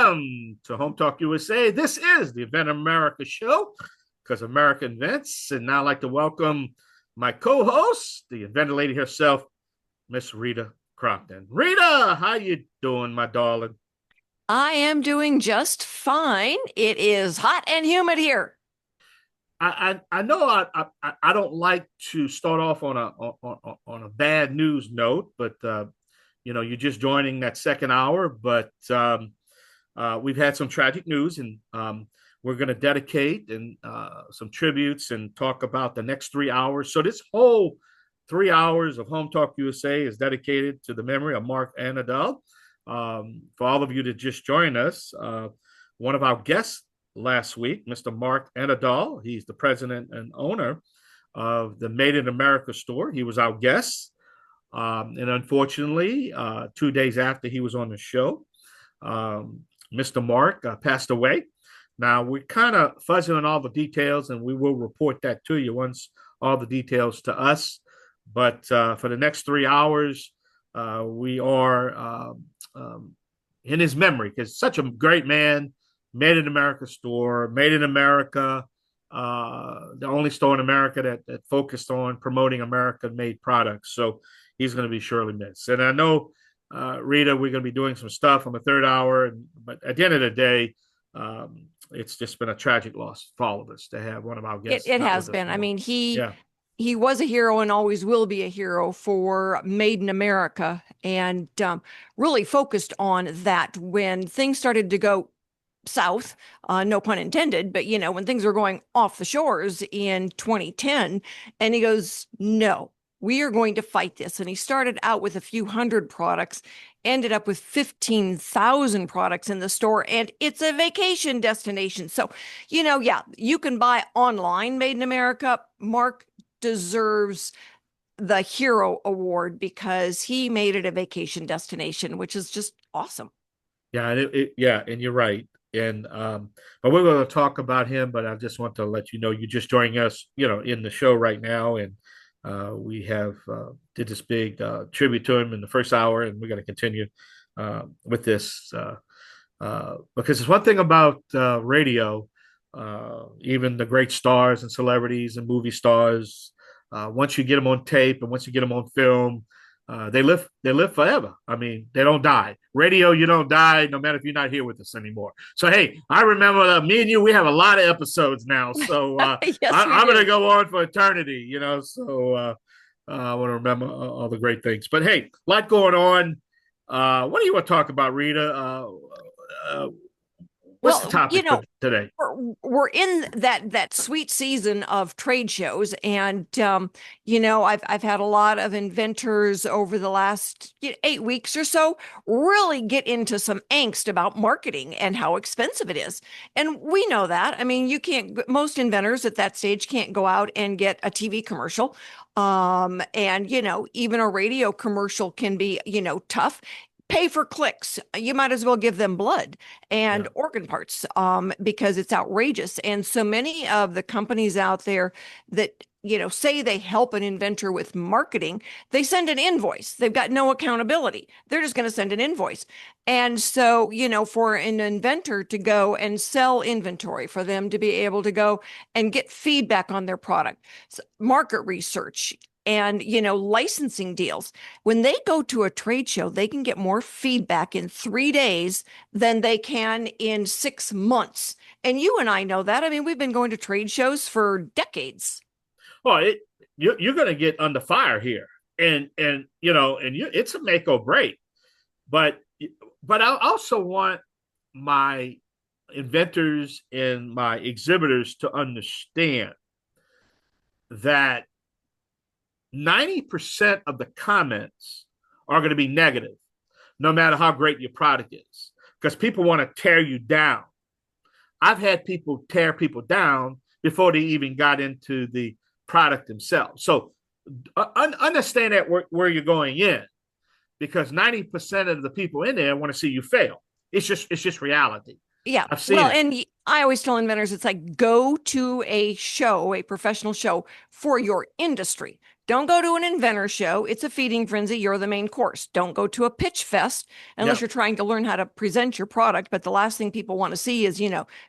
Welcome to Home Talk USA. This is the Event America show because America invents. And now I'd like to welcome my co-host, the inventor lady herself, Miss Rita Crompton. Rita, how you doing, my darling? I am doing just fine. It is hot and humid here. I know I don't like to start off on a bad news note, but you're just joining that second hour. But we've had some tragic news, and we're going to dedicate and some tributes and talk about the next 3 hours. So this whole 3 hours of Home Talk USA is dedicated to the memory of Mark Anadel. For all of you that just joined us, one of our guests last week, Mr. Mark Anadel, he's the president and owner of the Made in America store. He was our guest. And unfortunately, 2 days after he was on the show, Mr. Mark passed away. Now, we're kind of fuzzy on all the details, and we will report that to you once all the details to us. But for the next 3 hours, we are in his memory because such a great man, Made in America store, Made in America, the only store in America that focused on promoting American-made products. So he's going to be surely missed. And I know, Rita, we're going to be doing some stuff on the third hour. But at the end of the day, it's just been a tragic loss for all of us to have one of our guests. It has been. I mean, yeah. he was a hero and always will be a hero for Made in America, and really focused on that when things started to go south, no pun intended, but when things were going off the shores in 2010, and he goes, no, we are going to fight this. And he started out with a few hundred products, ended up with 15,000 products in the store, and it's a vacation destination. So, yeah, you can buy online Made in America. Mark deserves the hero award because he made it a vacation destination, which is just awesome. Yeah, and you're right. And but we're going to talk about him. But I just want to let you know you're just joining us, in the show right now, and we have did this big tribute to him in the first hour, and we're going to continue with this because it's one thing about radio. Even the great stars and celebrities and movie stars, once you get them on tape and once you get them on film, they live forever. I mean, they don't die. Radio, you don't die no matter if you're not here with us anymore. So, hey, I remember me and you, we have a lot of episodes now. So Yes, I'm going to go on for eternity, So I want to remember all the great things. But, hey, a lot going on. What do you want to talk about, Rita? What's the Well, topic for today? we're in that sweet season of trade shows, and I've had a lot of inventors over the last 8 weeks or so really get into some angst about marketing and how expensive it is. And we know that. I mean, you can't. Most inventors at that stage can't go out and get a TV commercial. And even a radio commercial can be tough. Pay for clicks. You might as well give them blood and Yeah. organ parts, because it's outrageous. And so many of the companies out there that say they help an inventor with marketing, they send an invoice. They've got no accountability. They're just going to send an invoice. And so, for an inventor to go and sell inventory, for them to be able to go and get feedback on their product, market research, and licensing deals, when they go to a trade show, they can get more feedback in 3 days than they can in 6 months. And you and I know that. I mean, we've been going to trade shows for decades. Well, you're going to get under fire here, and it's a make or break. But I also want my inventors and my exhibitors to understand that 90% of the comments are going to be negative, no matter how great your product is, because people want to tear you down. I've had people tear people down before they even got into the product themselves. So understand that where you're going in, because 90% of the people in there want to see you fail. It's just reality. Yeah. I've seen Well, it. and I always tell inventors, it's like, go to a show, a professional show for your industry. Don't go to an inventor show. It's a feeding frenzy. You're the main course. Don't go to a pitch fest unless Yeah. you're trying to learn how to present your product. But the last thing people want to see is,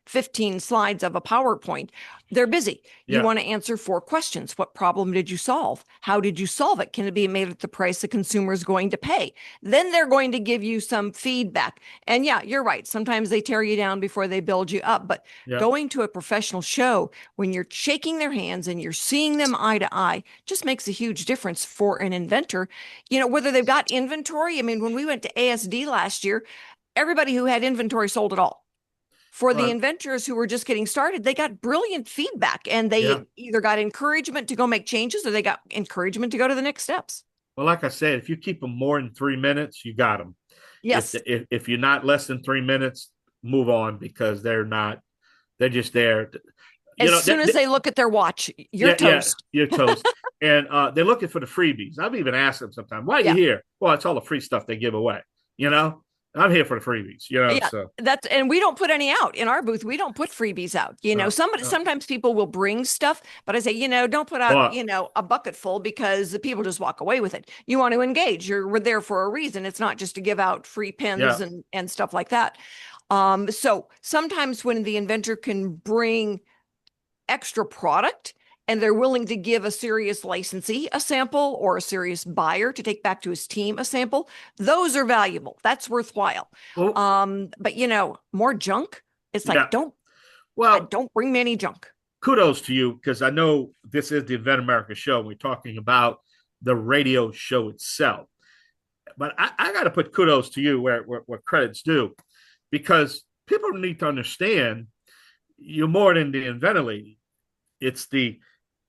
15 slides of a PowerPoint. They're busy. You Yeah. want to answer 4 questions. What problem did you solve? How did you solve it? Can it be made at the price the consumer is going to pay? Then they're going to give you some feedback. And yeah, you're right. Sometimes they tear you down before they build you up. But Yeah. going to a professional show when you're shaking their hands and you're seeing them eye to eye just makes a huge difference for an inventor. Whether they've got inventory. I mean, when we went to ASD last year, everybody who had inventory sold it all. For the Well, inventors who were just getting started, they got brilliant feedback and yeah. they either got encouragement to go make changes or they got encouragement to go to the next steps. Well, like I said, if you keep them more than 3 minutes, you got them. If Yes. if you're not less than 3 minutes, move on because they're not. They're just there. As soon as they look at their watch, you're Yeah, yeah, toast. you're toast. And they're looking for the freebies. I've even asked them sometimes, "Why are you Yeah. here?" Well, it's all the free stuff they give away. You know, I'm here for the freebies. Yeah, So and we don't put any out in our booth. We don't put freebies out. no. Sometimes people will bring stuff, but I say, don't put out, But a bucket full because the people just walk away with it. You want to engage. We're there for a reason. It's not just to give out free pins yeah, and stuff like that. So sometimes when the inventor can bring extra product and they're willing to give a serious licensee a sample or a serious buyer to take back to his team a sample, those are valuable. That's worthwhile. well, But more junk. It's like yeah. Well, don't bring me any junk. kudos to you because I know this is the Invent America show. We're talking about the radio show itself, but I got to put kudos to you where credit's due, because people need to understand you're more than the inventor lady. It's the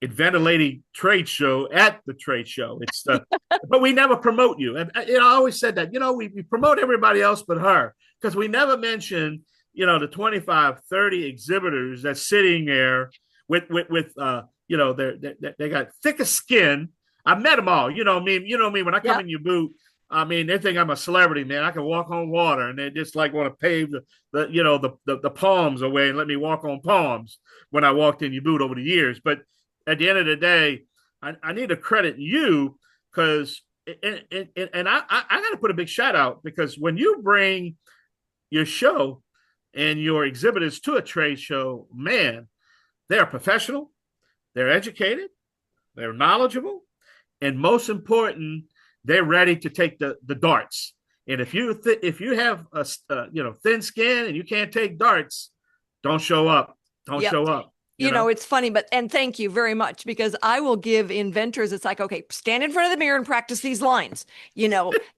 inventor lady trade show at the trade show. It's the, but we never promote you. And I always said that, we promote everybody else but her, because we never mention, the 25, 30 exhibitors that's sitting there with they got thicker skin. I met them all. Me when I come Yeah. in your booth. I mean, they think I'm a celebrity, man. I can walk on water, and they just like want to pave the palms away and let me walk on palms when I walked in your booth over the years. But at the end of the day, I need to credit you because, and I got to put a big shout out, because when you bring your show and your exhibitors to a trade show, man, they're professional, they're educated, they're knowledgeable, and most important, they're ready to take the darts. And if you have a thin skin and you can't take darts, don't show up. Don't Yep. show up. It's funny, and thank you very much, because I will give inventors, it's like, okay, stand in front of the mirror and practice these lines.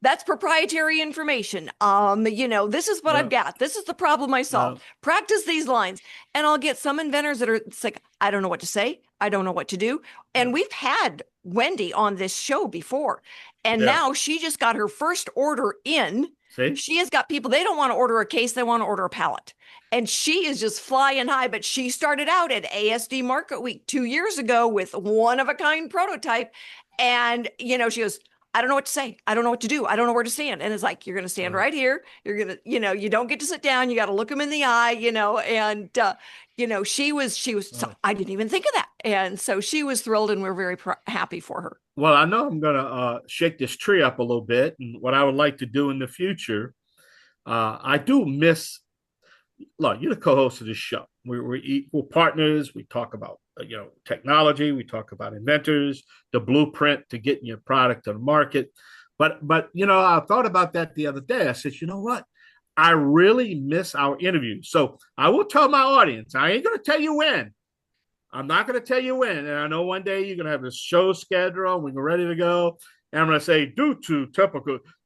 That's proprietary information. This is what No, I've got. This is the problem I solved. no, Practice these lines. And I'll get some inventors that are, it's like, I don't know what to say. I don't know what to do. And no. we've had Wendy on this show before. And Yeah. now she just got her first order in. See? She has got people, they don't want to order a case, they want to order a pallet. And she is just flying high. But she started out at ASD Market Week 2 years ago with one of a kind prototype. And, she goes, I don't know what to say. I don't know what to do. I don't know where to stand. And it's like, you're going to stand right here. You're going to, you don't get to sit down. You got to look them in the eye, and, she was, so I didn't even think of that. And so she was thrilled, and we're very happy for her. Well, I know I'm going to shake this tree up a little bit. And what I would like to do in the future, I do miss, look, you're the co-host of this show. We're equal partners. We talk about, technology. We talk about inventors, the blueprint to getting your product to the market. But I thought about that the other day. I said, you know what? I really miss our interviews. So I will tell my audience, I ain't going to tell you when. I'm not going to tell you when. And I know one day you're going to have this show schedule. We're ready to go. And I'm going to say, due to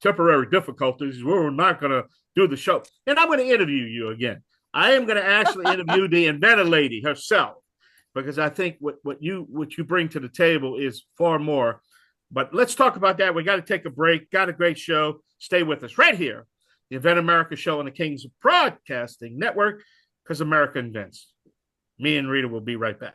temporary difficulties, we're not going to do the show. And I'm going to interview you again. I am going to actually interview the inventor lady herself, because I think what you bring to the table is far more. But let's talk about that. We got to take a break. Got a great show. Stay with us right here. The Invent America Show on the Kings Broadcasting Network, because America invents. Me and Rita will be right back.